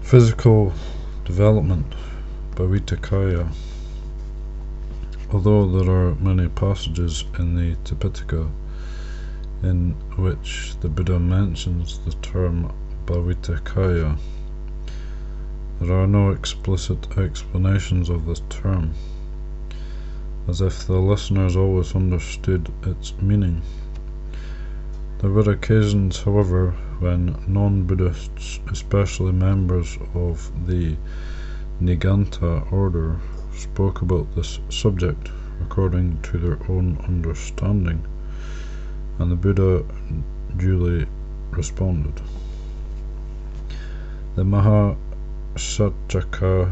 Physical development, Bhavitakaya. Although there are many passages in the Tipitaka in which the Buddha mentions the term Bhavitakaya, there are no explicit explanations of this term, as if the listeners always understood its meaning. There were occasions, however, when non-Buddhists, especially members of the Niganta order, spoke about this subject according to their own understanding, and the Buddha duly responded. The Mahasatchaka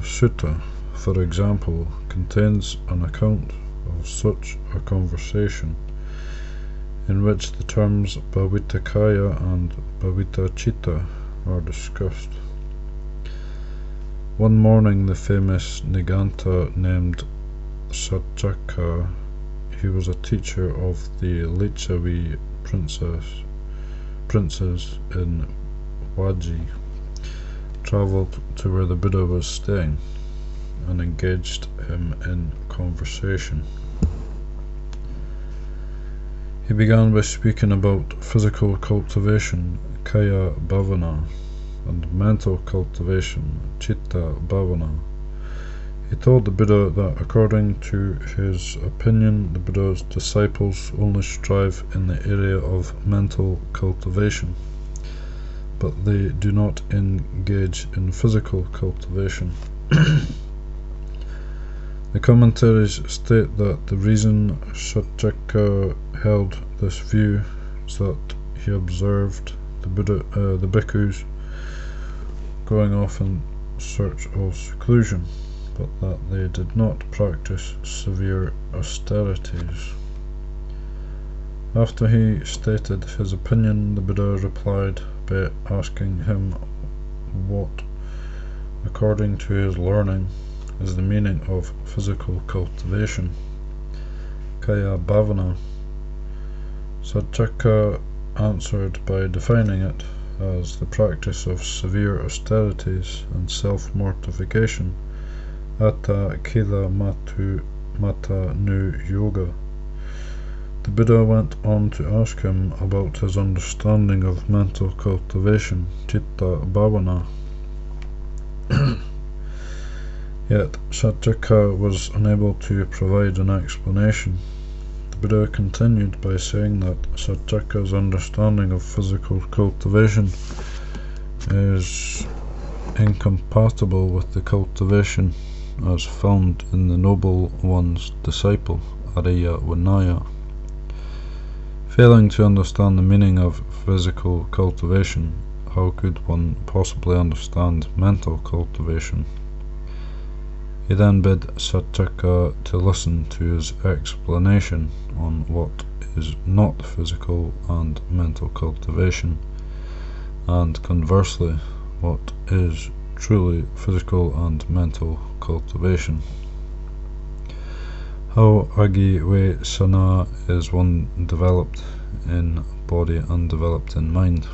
Sutta, for example, contains an account of such a conversation, in which the terms Bhavitakaya and Bhavitacitta are discussed. One morning the famous Niganta named Satchaka, he was a teacher of the Lichavi princes in Waji, travelled to where the Buddha was staying and engaged him in conversation. He began by speaking about physical cultivation, Kaya Bhavana, and mental cultivation, Chitta Bhavana. He told the Buddha that according to his opinion, the Buddha's disciples only strive in the area of mental cultivation, but they do not engage in physical cultivation. The commentaries state that the reason Satchaka held this view is that he observed the bhikkhus going off in search of seclusion, but that they did not practice severe austerities. After he stated his opinion, the Buddha replied by asking him what, according to his learning, is the meaning of physical cultivation, Kaya Bhavana. Satchaka answered by defining it as the practice of severe austerities and self-mortification, Atta Kila Mata Nu Yoga. The Buddha went on to ask him about his understanding of mental cultivation, Chitta Bhavana. Yet Satchaka was unable to provide an explanation. The Buddha continued by saying that Satchaka's understanding of physical cultivation is incompatible with the cultivation as found in the Noble One's disciple, Ariya Vinaya. Failing to understand the meaning of physical cultivation, how could one possibly understand mental cultivation? He then bid Satchaka to listen to his explanation on what is not physical and mental cultivation, and conversely, what is truly physical and mental cultivation. How Agi-ve-sana is one developed in body and developed in mind.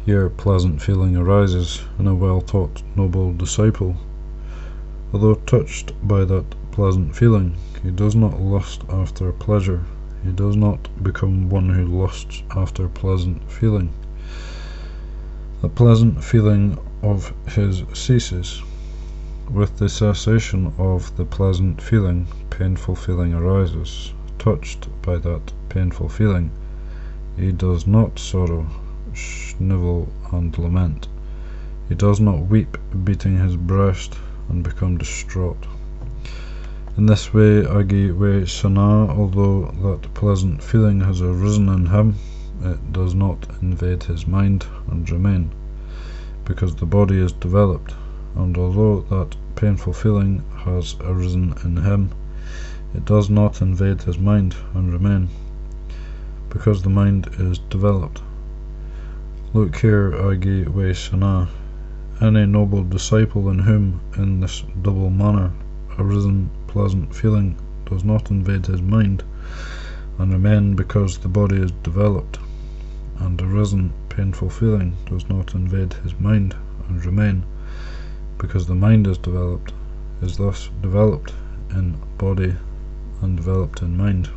Here pleasant feeling arises in a well-taught noble disciple. Although touched by that pleasant feeling, he does not lust after pleasure. He does not become one who lusts after pleasant feeling. The pleasant feeling of his ceases. With the cessation of the pleasant feeling, painful feeling arises. Touched by that painful feeling, he does not sorrow, shnivel and lament. He does not weep, beating his breast, and become distraught. In this way, Agi-ve-sana, although that pleasant feeling has arisen in him, it does not invade his mind and remain, because the body is developed, and although that painful feeling has arisen in him, it does not invade his mind and remain, because the mind is developed. Look here, Agi-ve-sana. Any noble disciple in whom, in this double manner, arisen pleasant feeling does not invade his mind and remain because the body is developed, and arisen painful feeling does not invade his mind and remain, because the mind is thus developed in body, undeveloped in mind.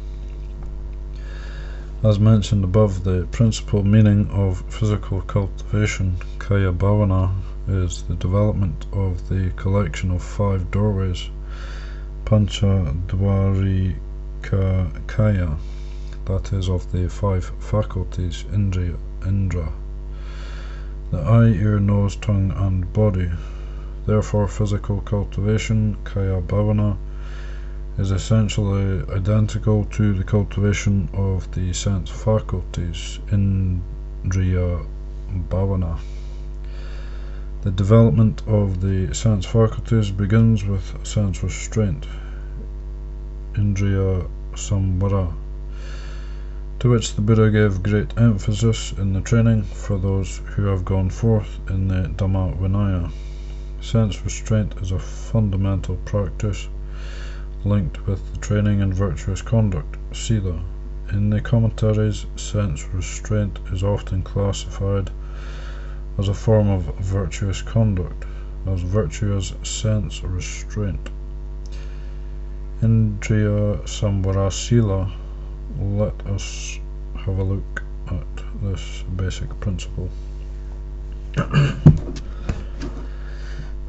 As mentioned above, the principal meaning of physical cultivation, kaya bhavana, is the development of the collection of 5 doorways, pancha dwarika kaya, that is, of the 5 faculties, indra, the eye, ear, nose, tongue, and body. Therefore, physical cultivation, kaya bhavana, is essentially identical to the cultivation of the sense faculties, indriya bhavana. The development of the sense faculties begins with sense restraint, indriya samvara, to which the Buddha gave great emphasis in the training for those who have gone forth in the Dhamma Vinaya. Sense restraint is a fundamental practice linked with the training in virtuous conduct, sila. In the commentaries, sense restraint is often classified as a form of virtuous conduct, as virtuous sense restraint. Indriya samvara sila. Let us have a look at this basic principle.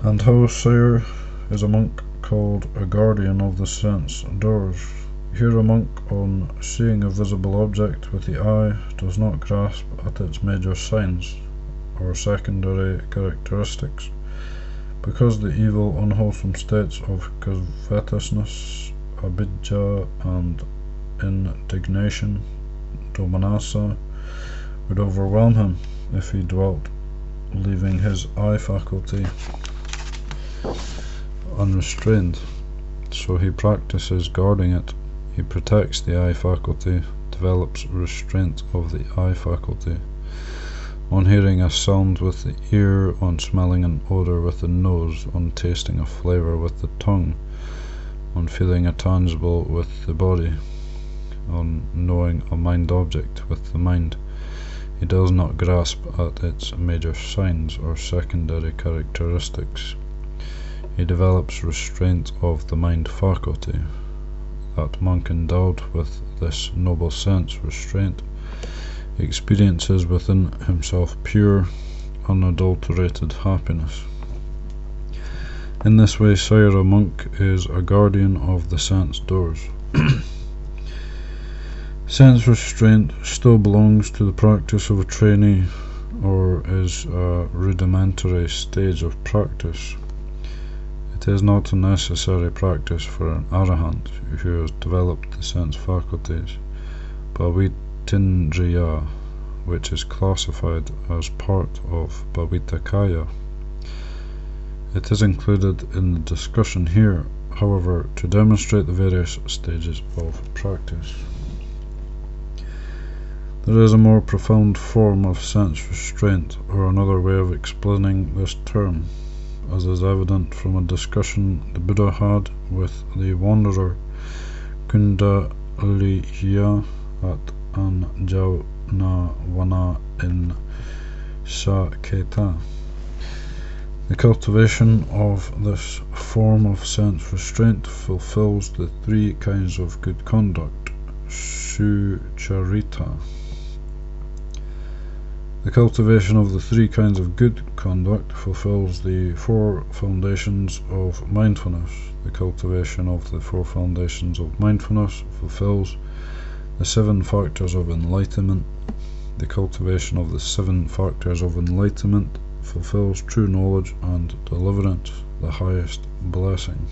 And how Sayur is a monk called a guardian of the sense doors. Here a monk, on seeing a visible object with the eye, does not grasp at its major signs or secondary characteristics, because the evil, unwholesome states of covetousness, abhijja, and indignation, domanassa, would overwhelm him if he dwelt, leaving his eye faculty unrestrained. So he practices guarding it. He protects the eye faculty, develops restraint of the eye faculty. On hearing a sound with the ear, on smelling an odor with the nose, on tasting a flavor with the tongue, on feeling a tangible with the body, on knowing a mind object with the mind, he does not grasp at its major signs or secondary characteristics. He develops restraint of the mind faculty. That monk endowed with this noble sense restraint experiences within himself pure, unadulterated happiness. In this way, Sayur, a monk, is a guardian of the sense doors. Sense restraint still belongs to the practice of a trainee, or is a rudimentary stage of practice. It is not a necessary practice for an arahant who has developed the sense faculties, bhavitindriya, which is classified as part of bhavitakaya. It is included in the discussion here, however, to demonstrate the various stages of practice. There is a more profound form of sense restraint, or another way of explaining this term, as is evident from a discussion the Buddha had with the wanderer Kundaliya at Anjavana in Saketa. The cultivation of this form of sense restraint fulfills the 3 kinds of good conduct, sucharita. The cultivation of the 3 kinds of good conduct fulfills the 4 foundations of mindfulness. The cultivation of the 4 foundations of mindfulness fulfills the 7 factors of enlightenment. The cultivation of the 7 factors of enlightenment fulfills true knowledge and deliverance, the highest blessing.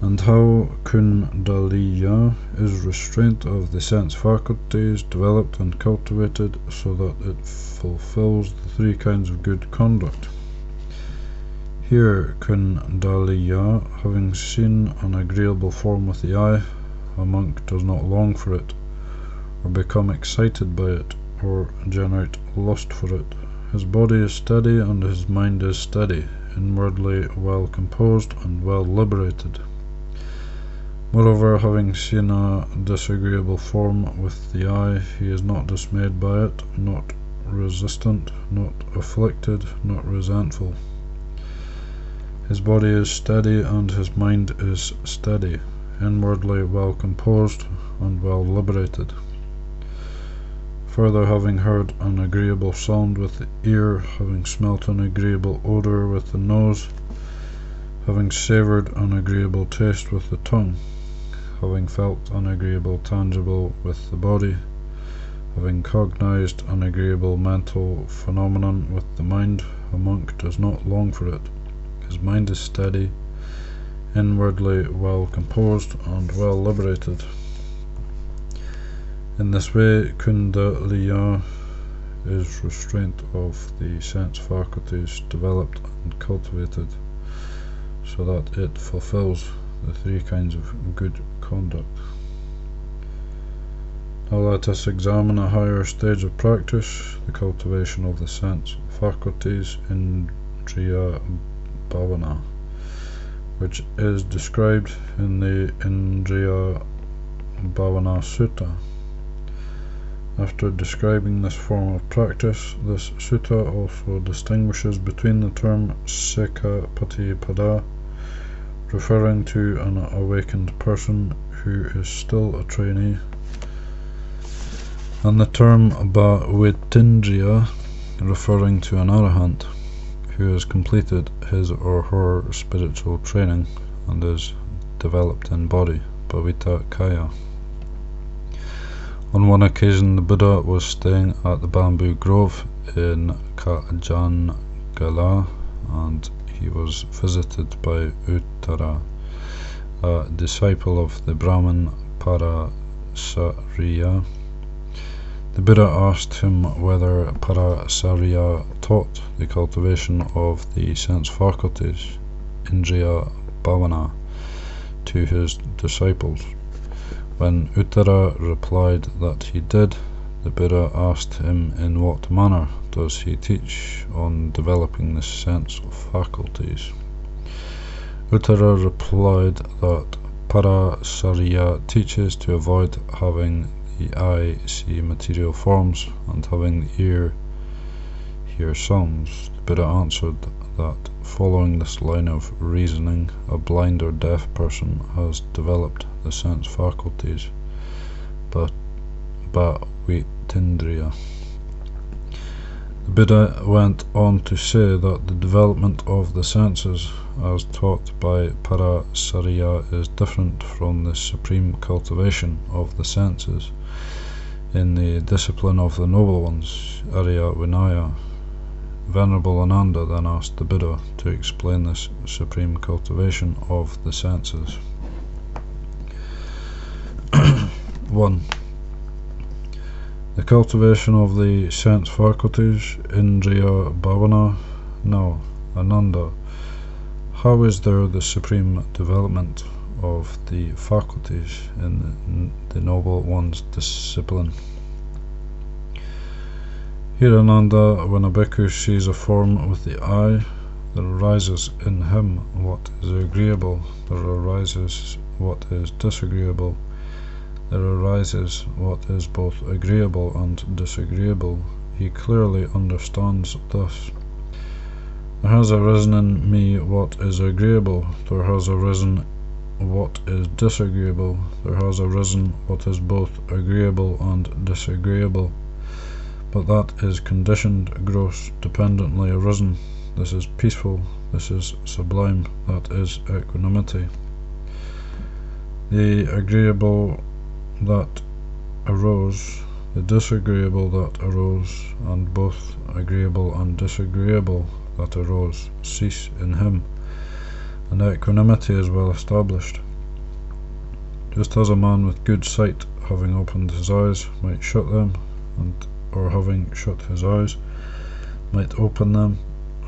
And how Kundaliya is restraint of the sense faculties developed and cultivated so that it fulfills the 3 kinds of good conduct. Here, Kundaliya, having seen an agreeable form with the eye, a monk does not long for it, or become excited by it, or generate lust for it. His body is steady and his mind is steady, inwardly well composed and well liberated. Moreover, having seen a disagreeable form with the eye, he is not dismayed by it, not resistant, not afflicted, not resentful. His body is steady and his mind is steady, inwardly well composed and well liberated. Further, having heard an agreeable sound with the ear, having smelt an agreeable odour with the nose, having savoured an agreeable taste with the tongue, having felt an agreeable tangible with the body, having cognized an agreeable mental phenomenon with the mind, a monk does not long for it. His mind is steady, inwardly well composed and well liberated. In this way, Kundalini is restraint of the sense faculties developed and cultivated, so that it fulfills the three kinds of good conduct. Now let us examine a higher stage of practice, the cultivation of the sense faculties, Indriya Bhavana, which is described in the Indriya Bhavana Sutta. After describing this form of practice, this sutta also distinguishes between the term Sikapatipada, referring to an awakened person who is still a trainee, and the term Bhavitindriya, referring to an arahant who has completed his or her spiritual training and is developed in body, Bhavita Kaya. On one occasion, the Buddha was staying at the bamboo grove in Kajangala, and he was visited by Uttara, a disciple of the Brahmin Parasariya. The Buddha asked him whether Parasariya taught the cultivation of the sense faculties, Indriya Bhavana, to his disciples. When Uttara replied that he did, the Buddha asked him in what manner does he teach on developing the sense faculties. Uttara replied that Parasariya teaches to avoid having the eye see material forms and having the ear hear sounds. The Buddha answered that following this line of reasoning, a blind or deaf person has developed the sense faculties, but Bhavitindriya. The Buddha went on to say that the development of the senses, as taught by Parasariya, is different from the supreme cultivation of the senses in the discipline of the noble ones, Arya Vinaya. Venerable Ananda then asked the Buddha to explain this supreme cultivation of the senses. 1. The cultivation of the sense faculties, Indriya Bhavana. Now, Ananda, how is there the supreme development of the faculties in the noble one's discipline? Here, Ananda, when a bhikkhu sees a form with the eye, there arises in him what is agreeable, there arises what is disagreeable, there arises what is both agreeable and disagreeable. He clearly understands thus. There has arisen in me what is agreeable, there has arisen what is disagreeable, there has arisen what is both agreeable and disagreeable. But that is conditioned, gross, dependently arisen. This is peaceful, this is sublime, that is equanimity. The agreeable that arose, the disagreeable that arose, and both agreeable and disagreeable that arose cease in him, and equanimity is well established. Just as a man with good sight, having opened his eyes, might shut them, or having shut his eyes, might open them,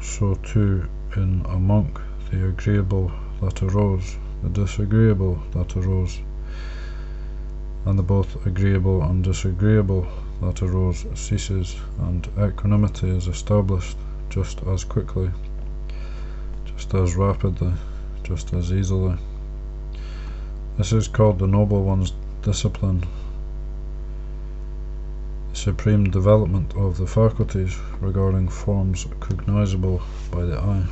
so too in a monk the agreeable that arose, the disagreeable that arose, and the both agreeable and disagreeable that arose ceases, and equanimity is established just as quickly, just as rapidly, just as easily. This is called the noble one's discipline. The supreme development of the faculties regarding forms cognizable by the eye.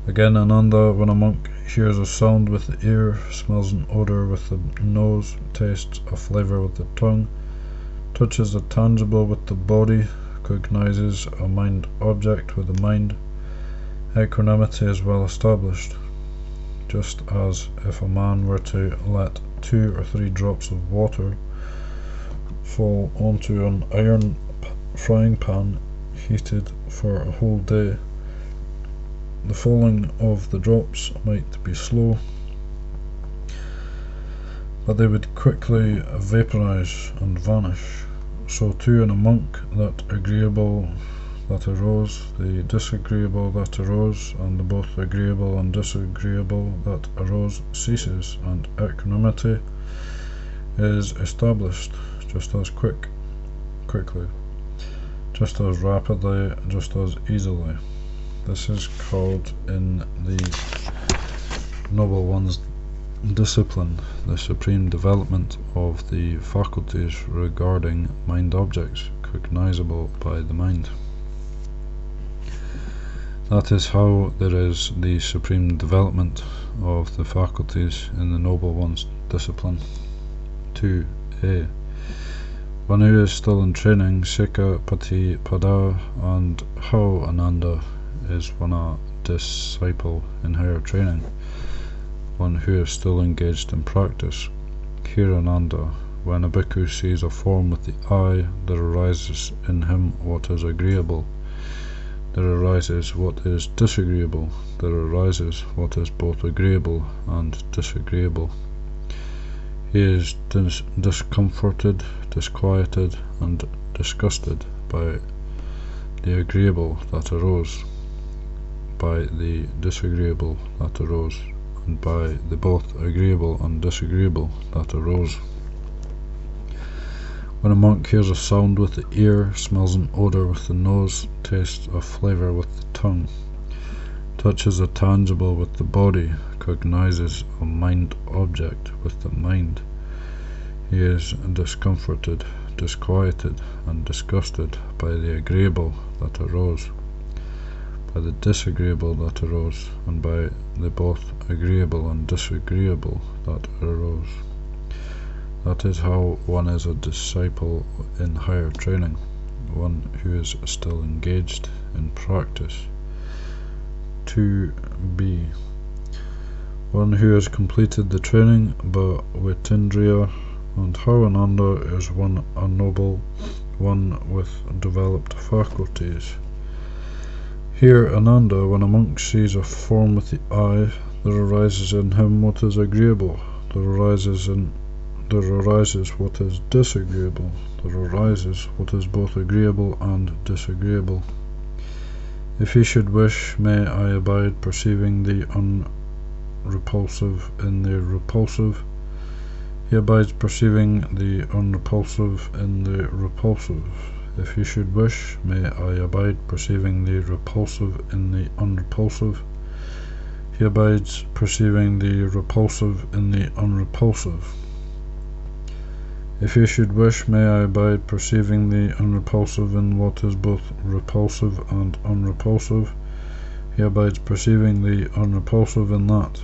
Again, Ananda, when a monk hears a sound with the ear, smells an odour with the nose, tastes a flavour with the tongue, touches a tangible with the body, cognizes a mind object with the mind, equanimity is well established, just as if a man were to let 2 or 3 drops of water fall onto an iron frying pan heated for a whole day. The falling of the drops might be slow, but they would quickly vaporize and vanish. So too in a monk, that agreeable that arose, the disagreeable that arose, and the both agreeable and disagreeable that arose ceases, and equanimity is established just as quickly, just as rapidly, just as easily. This is called in the Noble One's discipline the supreme development of the faculties regarding mind objects cognizable by the mind. That is how there is the supreme development of the faculties in the Noble One's discipline. 2a. One who is still in training, Sikha Pati Pada, and how Ananda is one a disciple in higher training, one who is still engaged in practice. Here Ananda, when a bhikkhu sees a form with the eye, there arises in him what is agreeable, there arises what is disagreeable, there arises what is both agreeable and disagreeable. He is discomforted, disquieted, and disgusted by the agreeable that arose, by the disagreeable that arose, and by the both agreeable and disagreeable that arose. When a monk hears a sound with the ear, smells an odour with the nose, tastes a flavour with the tongue, touches a tangible with the body, cognizes a mind object with the mind, he is discomforted, disquieted, and disgusted by the agreeable that arose, by the disagreeable that arose, and by the both agreeable and disagreeable that arose. That is how one is a disciple in higher training, one who is still engaged in practice. 2b. One who has completed the training Bhavitindriya, and how Ananda is one a noble, one with developed faculties. Here Ananda, when a monk sees a form with the eye, there arises in him what is agreeable, there arises what is disagreeable, there arises what is both agreeable and disagreeable. If he should wish, may I abide perceiving the unrepulsive in the repulsive. He abides perceiving the unrepulsive in the repulsive. If he should wish, may I abide perceiving the repulsive in the unrepulsive. He abides perceiving the repulsive in the unrepulsive. If he should wish, may I abide perceiving the unrepulsive in what is both repulsive and unrepulsive. He abides perceiving the unrepulsive in that.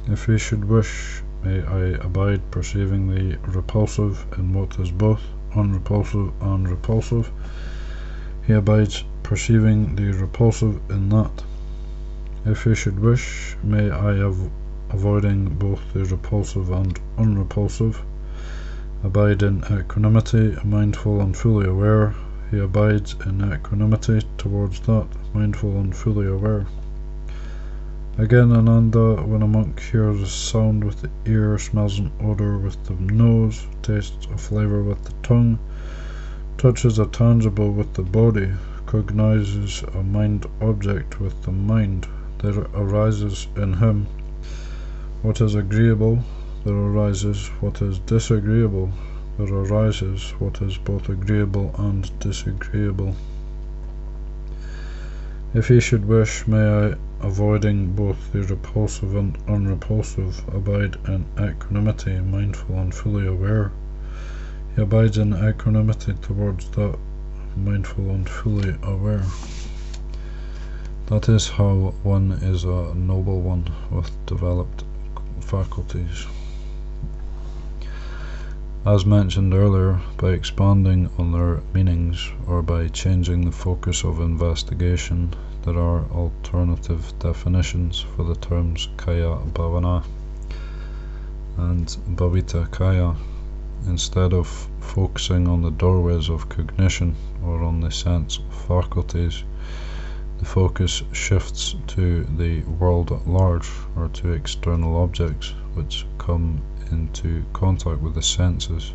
If he should wish, may I abide perceiving the repulsive in what is both unrepulsive and repulsive. He abides perceiving the repulsive in that. If he should wish, may I, avoiding both the repulsive and unrepulsive, abide in equanimity, mindful and fully aware. He abides in equanimity towards that, mindful and fully aware. Again, Ananda, when a monk hears a sound with the ear, smells an odour with the nose, tastes a flavour with the tongue, touches a tangible with the body, cognizes a mind object with the mind, there arises in him what is agreeable, there arises what is disagreeable, there arises what is both agreeable and disagreeable. If he should wish, may I, avoiding both the repulsive and unrepulsive, abide in equanimity, mindful and fully aware. He abides in equanimity towards that mindful and fully aware. That is how one is a noble one with developed faculties. As mentioned earlier, by expanding on their meanings or by changing the focus of investigation, there are alternative definitions for the terms Kaya Bhavana and Bhavita Kaya. Instead of focusing on the doorways of cognition or on the sense faculties, the focus shifts to the world at large or to external objects which come into contact with the senses,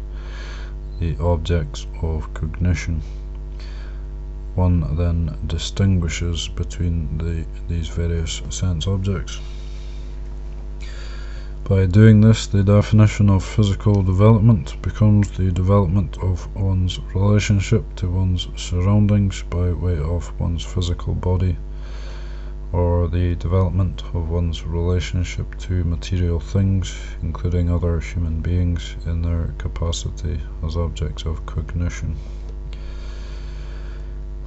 the objects of cognition. One then distinguishes between these various sense objects. By doing this, the definition of physical development becomes the development of one's relationship to one's surroundings by way of one's physical body, or the development of one's relationship to material things, including other human beings, in their capacity as objects of cognition.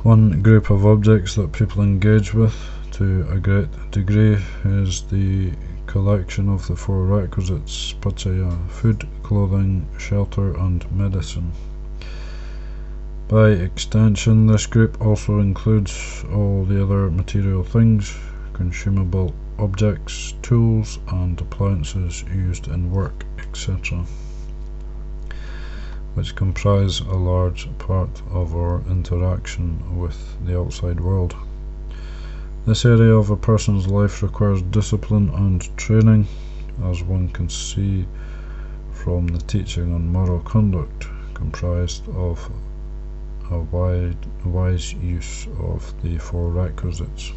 One group of objects that people engage with to a great degree is the collection of the four requisites, pachaya: food, clothing, shelter, and medicine. By extension, this group also includes all the other material things, consumable objects, tools, and appliances used in work, etc., which comprise a large part of our interaction with the outside world. This area of a person's life requires discipline and training, as one can see from the teaching on moral conduct, comprised of a wise use of the four requisites,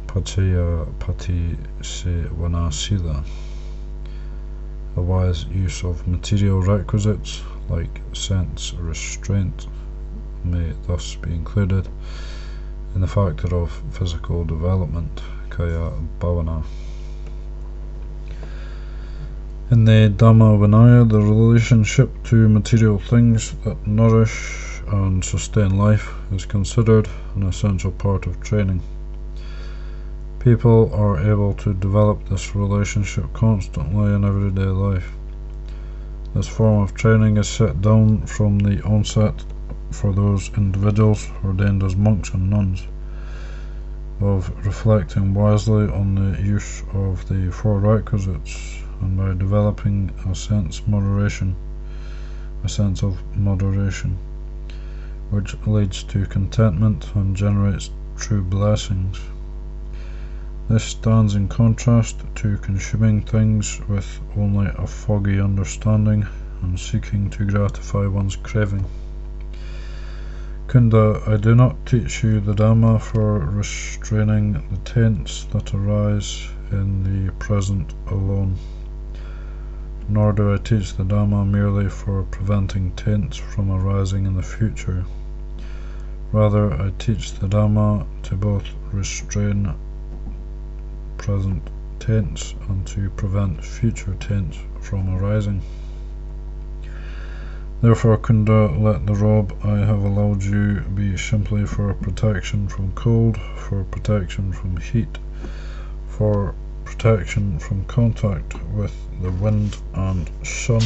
pachaya pati se vanasila. A wise use of material requisites, like sense restraint, may thus be included in the factor of physical development, Kaya Bhavana. In the Dhamma Vinaya, the relationship to material things that nourish and sustain life is considered an essential part of training. People are able to develop this relationship constantly in everyday life. This form of training is set down from the onset for those individuals ordained as monks and nuns, of reflecting wisely on the use of the four requisites, and by developing a sense of moderation, which leads to contentment and generates true blessings. This stands in contrast to consuming things with only a foggy understanding and seeking to gratify one's craving. Kunda, I do not teach you the Dhamma for restraining the taints that arise in the present alone, nor do I teach the Dhamma merely for preventing taints from arising in the future. Rather, I teach the Dhamma to both restrain present taints and to prevent future taints from arising. Therefore, Kunda, let the robe I have allowed you be simply for protection from cold, for protection from heat, for protection from contact with the wind and sun,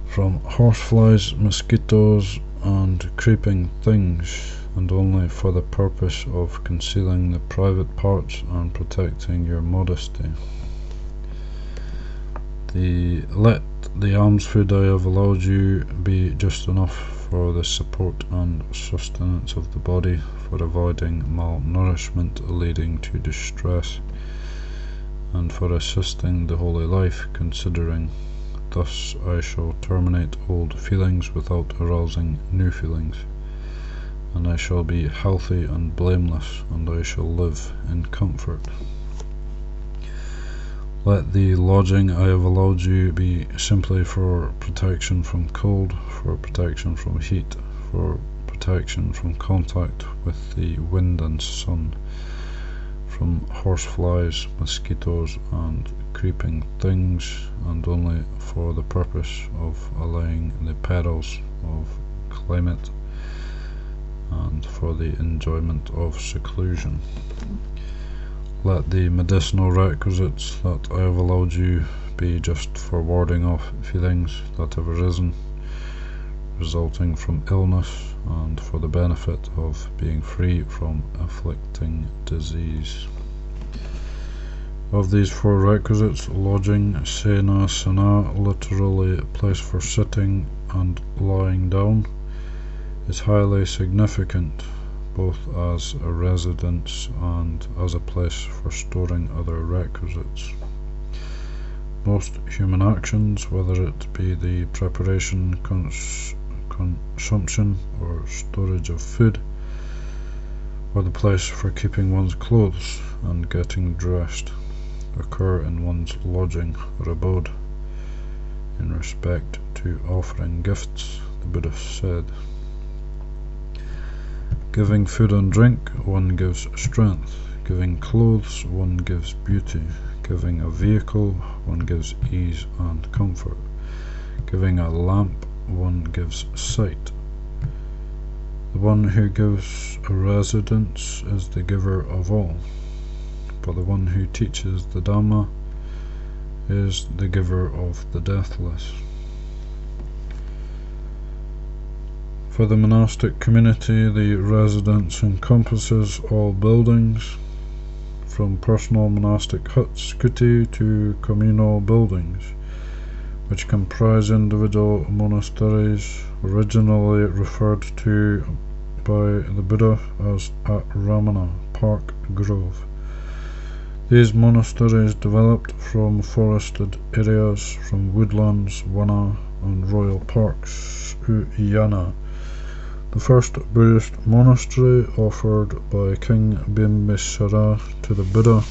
from horseflies, mosquitoes, and creeping things, and only for the purpose of concealing the private parts and protecting your modesty. Let the alms food I have allowed you be just enough for the support and sustenance of the body, for avoiding malnourishment leading to distress, and for assisting the holy life, considering thus I shall terminate old feelings without arousing new feelings, and I shall be healthy and blameless, and I shall live in comfort. Let the lodging I have allowed you be simply for protection from cold, for protection from heat, for protection from contact with the wind and sun, from horseflies, mosquitoes and creeping things, and only for the purpose of allaying the perils of climate and for the enjoyment of seclusion. Let the medicinal requisites that I have allowed you be just for warding off feelings that have arisen, resulting from illness, and for the benefit of being free from afflicting disease. Of these four requisites, lodging, sena sana, literally place for sitting and lying down, is highly significant, both as a residence and as a place for storing other requisites. Most human actions, whether it be the preparation, consumption or storage of food, or the place for keeping one's clothes and getting dressed, occur in one's lodging or abode. In respect to offering gifts, the Buddha said, "Giving food and drink, one gives strength. Giving clothes, one gives beauty. Giving a vehicle, one gives ease and comfort. Giving a lamp, one gives sight. The one who gives a residence is the giver of all, but the one who teaches the Dhamma is the giver of the deathless." For the monastic community, the residence encompasses all buildings, from personal monastic huts, kuti, to communal buildings, which comprise individual monasteries, originally referred to by the Buddha as Ramana, park, grove. These monasteries developed from forested areas, from woodlands, vana, and royal parks, uyana. The first Buddhist monastery offered by King Bimbisara to the Buddha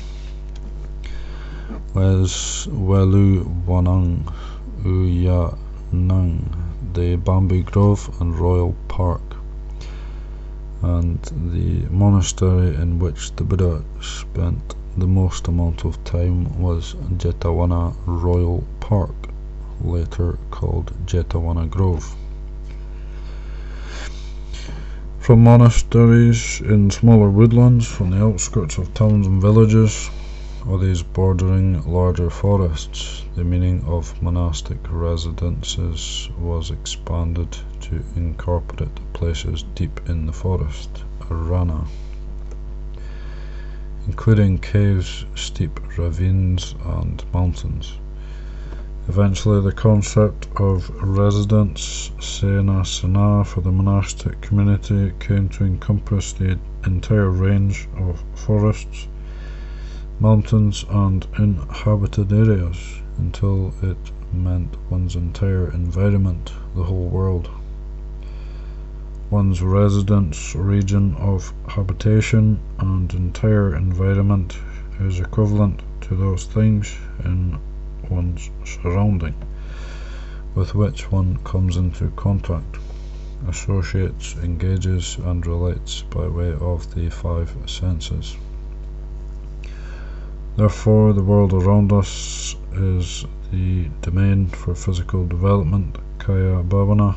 was Weluwanang Uyanang, the Bamboo Grove and Royal Park, and the monastery in which the Buddha spent the most amount of time was Jetavana Royal Park, later called Jetavana Grove. From monasteries in smaller woodlands on the outskirts of towns and villages, or these bordering larger forests, the meaning of monastic residences was expanded to incorporate places deep in the forest, arana, including caves, steep ravines, and mountains. Eventually, the concept of residence, sena sana, for the monastic community came to encompass the entire range of forests, mountains, and inhabited areas, until it meant one's entire environment, the whole world. One's residence, region of habitation, and entire environment is equivalent to those things in one's surrounding with which one comes into contact, associates, engages, and relates by way of the five senses. Therefore, the world around us is the domain for physical development, kaya bhavana,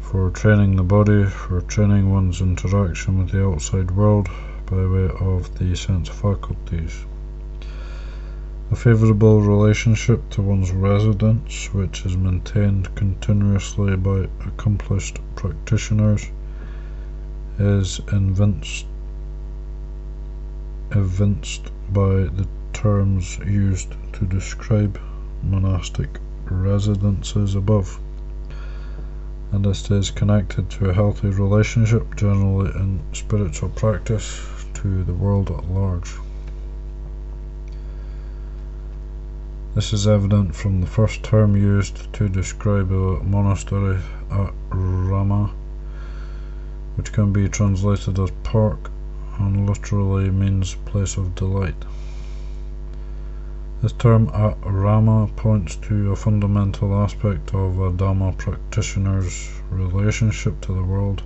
for training the body, for training one's interaction with the outside world by way of the sense faculties. A favourable relationship to one's residence, which is maintained continuously by accomplished practitioners, is evinced by the terms used to describe monastic residences above, and it is connected to a healthy relationship, generally in spiritual practice, to the world at large. This is evident from the first term used to describe a monastery, arama, which can be translated as park and literally means place of delight. This term arama points to a fundamental aspect of a Dhamma practitioner's relationship to the world,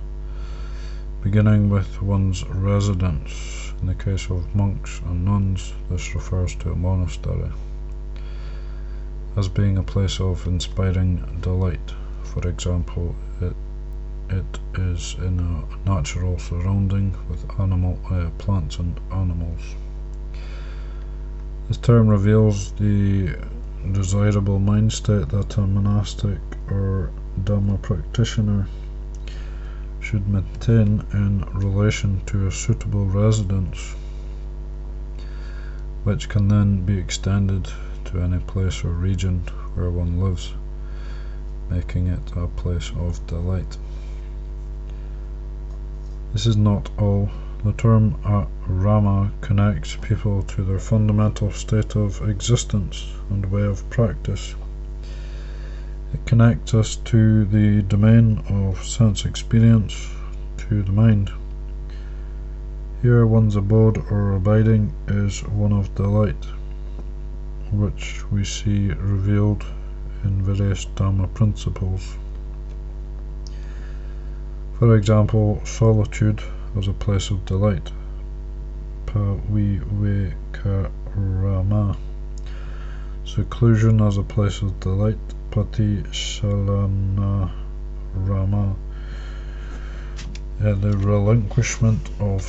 beginning with one's residence. In the case of monks and nuns, this refers to a monastery, as being a place of inspiring delight. For example, it is in a natural surrounding with plants and animals. This term reveals the desirable mind state that a monastic or Dhamma practitioner should maintain in relation to a suitable residence, which can then be extended to any place or region where one lives, making it a place of delight. This is not all. The term arama connects people to their fundamental state of existence and way of practice. It connects us to the domain of sense experience, to the mind. Here one's abode or abiding is one of delight, which we see revealed in various Dhamma principles. For example, solitude as a place of delight, pavivekarama. Seclusion as a place of delight, patisalanarama. The relinquishment of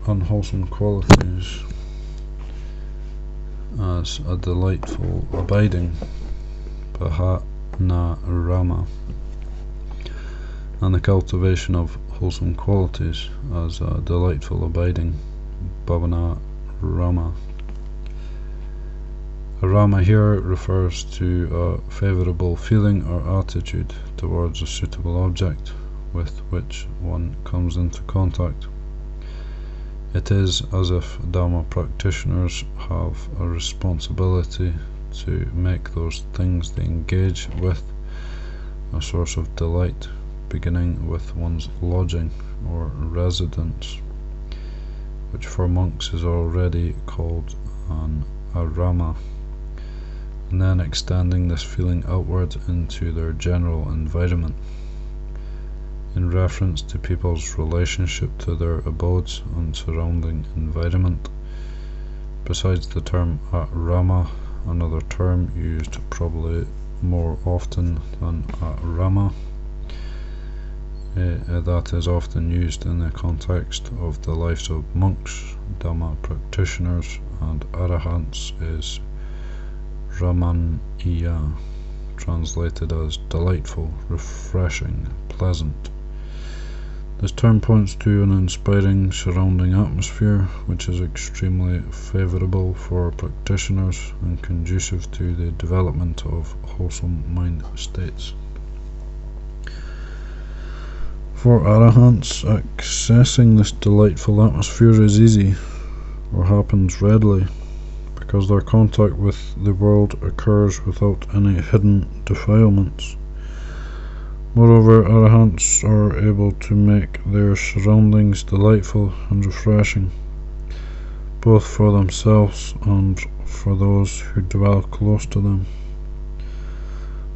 unwholesome qualities as a delightful abiding, pahanarama, and the cultivation of wholesome qualities as a delightful abiding, bhavanarama. Arama here refers to a favourable feeling or attitude towards a suitable object with which one comes into contact. It is as if Dhamma practitioners have a responsibility to make those things they engage with a source of delight, beginning with one's lodging or residence, which for monks is already called an arama, and then extending this feeling outward into their general environment. In reference to people's relationship to their abodes and surrounding environment, besides the term arama, another term used probably more often than arama, that is often used in the context of the lives of monks, Dhamma practitioners, and arahants, is ramaniya, translated as delightful, refreshing, pleasant. This term points to an inspiring surrounding atmosphere which is extremely favourable for practitioners and conducive to the development of wholesome mind states. For arahants, accessing this delightful atmosphere is easy, or happens readily, because their contact with the world occurs without any hidden defilements. Moreover, arahants are able to make their surroundings delightful and refreshing, both for themselves and for those who dwell close to them.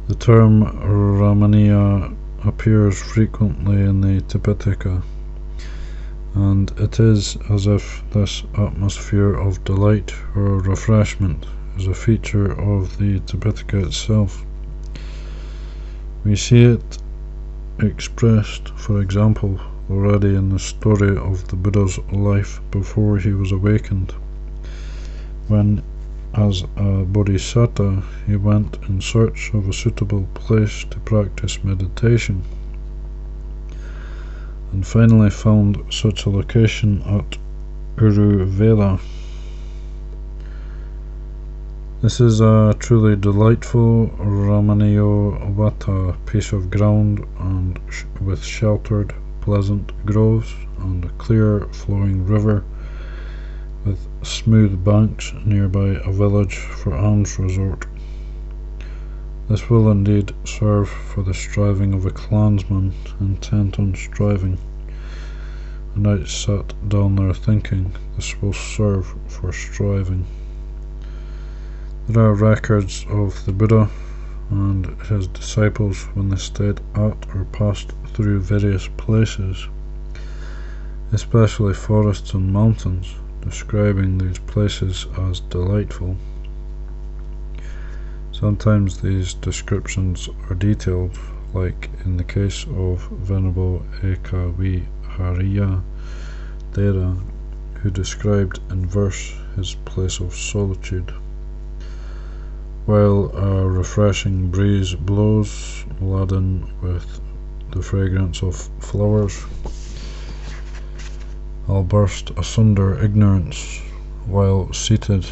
The term ramaniya appears frequently in the Tipitaka, and it is as if this atmosphere of delight or refreshment is a feature of the Tipitaka itself. We see it expressed, for example, already in the story of the Buddha's life before he was awakened, when, as a bodhisattva, he went in search of a suitable place to practice meditation, and finally found such a location at Uruvela. This is a truly delightful Ramaniyo Vata piece of ground, and with sheltered, pleasant groves and a clear flowing river with smooth banks nearby a village for alms resort. This will indeed serve for the striving of a clansman intent on striving, and I sat down there thinking, this will serve for striving. There are records of the Buddha and his disciples when they stayed at or passed through various places, especially forests and mountains, describing these places as delightful. Sometimes these descriptions are detailed, like in the case of Venerable Ekavihariya Dera, who described in verse his place of solitude. While a refreshing breeze blows, laden with the fragrance of flowers, I'll burst asunder ignorance, while seated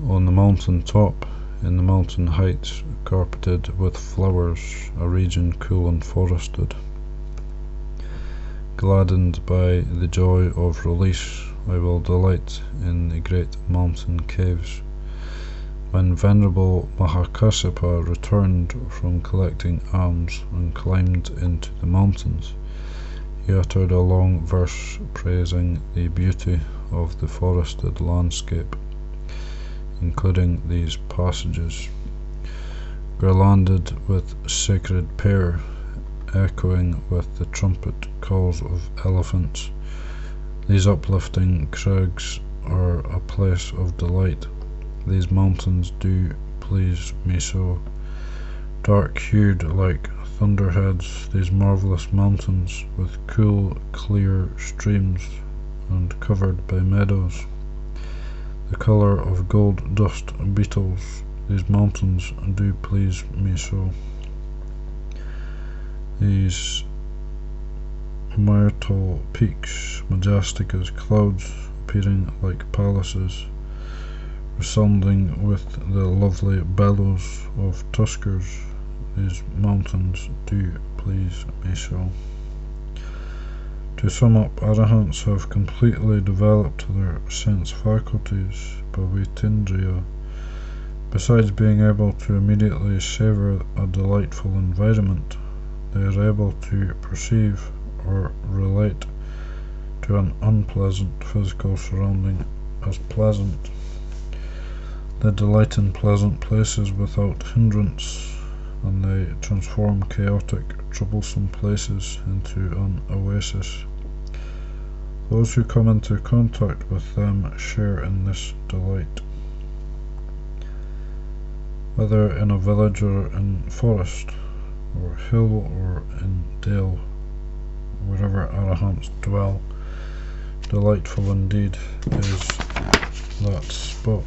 on the mountain top, in the mountain heights, carpeted with flowers, a region cool and forested. Gladdened by the joy of release, I will delight in the great mountain caves. When Venerable Mahakassapa returned from collecting alms and climbed into the mountains, he uttered a long verse praising the beauty of the forested landscape, including these passages: Garlanded with sacred pear, echoing with the trumpet calls of elephants, these uplifting crags are a place of delight. These mountains do please me so. Dark-hued like thunderheads, these marvellous mountains, with cool, clear streams, and covered by meadows, the colour of gold dust beetles, these mountains do please me so. These myrtle peaks, majestic as clouds, appearing like palaces, resounding with the lovely bellows of tuskers, these mountains do please me so. To sum up, arahants have completely developed their sense faculties, bhavitindriya. Besides being able to immediately savour a delightful environment, they are able to perceive or relate to an unpleasant physical surrounding as pleasant. They delight in pleasant places without hindrance, and they transform chaotic, troublesome places into an oasis. Those who come into contact with them share in this delight. Whether in a village or in forest, or hill or in dale, wherever arahants dwell, delightful indeed is that spot.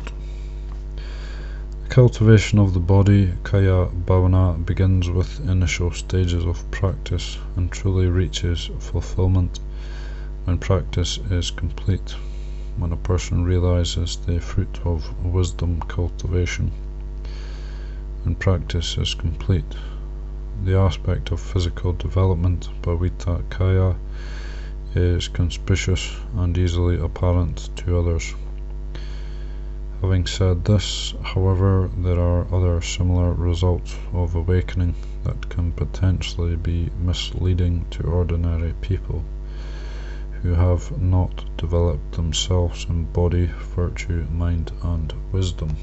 The cultivation of the body, kaya bhavana, begins with initial stages of practice and truly reaches fulfillment when practice is complete, when a person realizes the fruit of wisdom cultivation. When practice is complete, the aspect of physical development, bhavita kaya, is conspicuous and easily apparent to others. Having said this, however, there are other similar results of awakening that can potentially be misleading to ordinary people who have not developed themselves in body, virtue, mind, and wisdom.